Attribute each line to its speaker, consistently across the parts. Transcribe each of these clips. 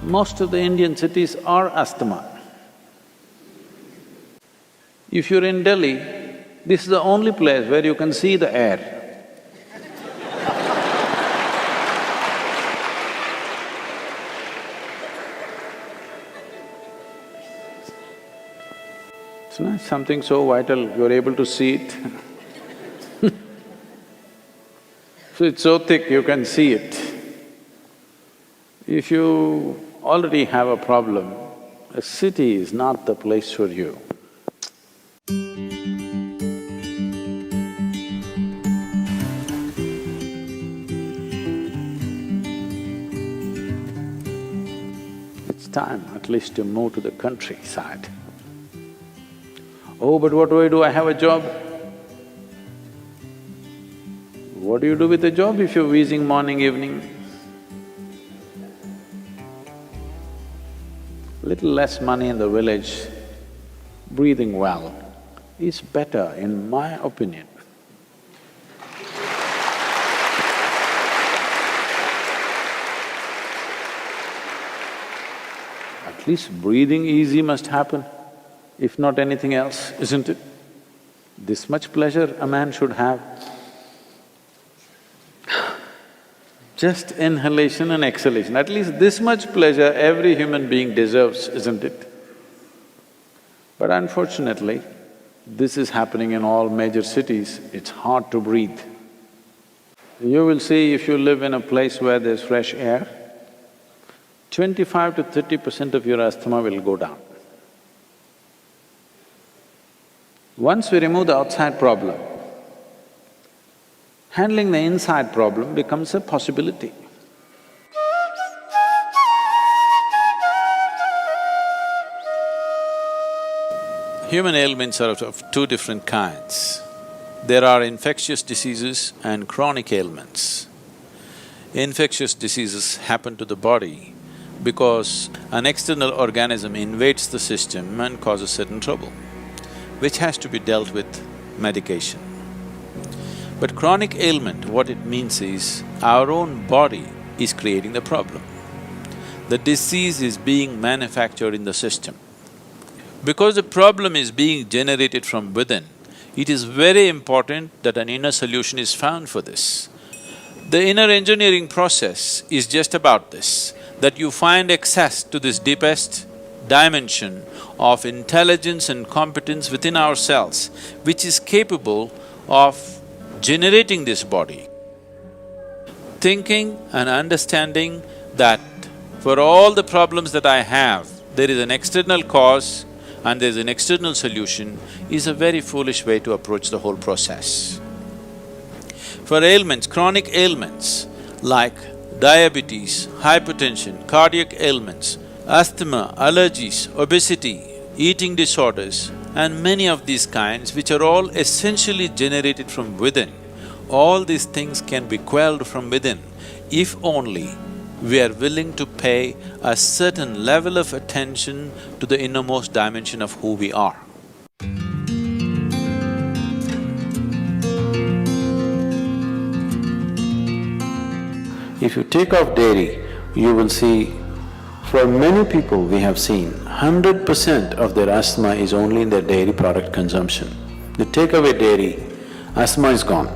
Speaker 1: Most of the Indian cities are asthma. If you're in Delhi, this is the only place where you can see the air. It's not something so vital, you're able to see it. So it's so thick, you can see it. If you already have a problem, a city is not the place for you. It's time at least to move to the countryside. Oh, but what do? I have a job. What do you do with a job if you're wheezing morning, evening? Little less money in the village, breathing well is better in my opinion. At least breathing easy must happen, if not anything else, isn't it? This much pleasure a man should have. Just inhalation and exhalation, at least this much pleasure every human being deserves, isn't it? But unfortunately, this is happening in all major cities, it's hard to breathe. You will see if you live in a place where there's fresh air, 25 to 30% of your asthma will go down. Once we remove the outside problem, handling the inside problem becomes a possibility. Human ailments are of two different kinds. There are infectious diseases and chronic ailments. Infectious diseases happen to the body because an external organism invades the system and causes certain trouble, which has to be dealt with medication. But chronic ailment, what it means is, our own body is creating the problem. The disease is being manufactured in the system. Because the problem is being generated from within, it is very important that an inner solution is found for this. The inner engineering process is just about this, that you find access to this deepest dimension of intelligence and competence within ourselves, which is capable of generating this body. Thinking and understanding that for all the problems that I have, there is an external cause and there is an external solution is a very foolish way to approach the whole process. For ailments, chronic ailments like diabetes, hypertension, cardiac ailments, asthma, allergies, obesity, eating disorders, and many of these kinds which are all essentially generated from within, all these things can be quelled from within if only we are willing to pay a certain level of attention to the innermost dimension of who we are. If you take off dairy, you will see for many people we have seen, 100% of their asthma is only in their dairy product consumption. You take away dairy, asthma is gone.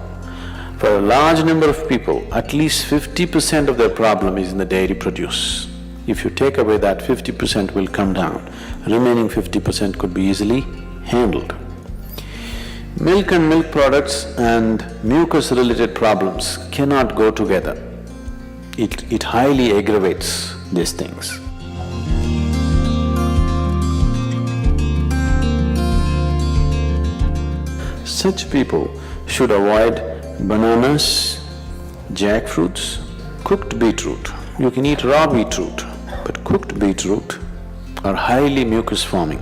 Speaker 1: For a large number of people, at least 50% of their problem is in the dairy produce. If you take away that, 50% will come down, remaining 50% could be easily handled. Milk and milk products and mucus-related problems cannot go together. It highly aggravates these things. Such people should avoid bananas, jackfruits, cooked beetroot. You can eat raw beetroot, but cooked beetroot are highly mucus-forming.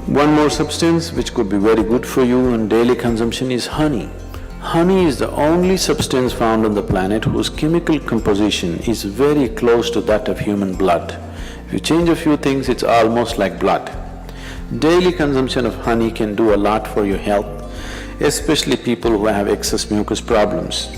Speaker 1: One more substance which could be very good for you in daily consumption is honey. Honey is the only substance found on the planet whose chemical composition is very close to that of human blood. If you change a few things, it's almost like blood. Daily consumption of honey can do a lot for your health. especially people who have excess mucus problems.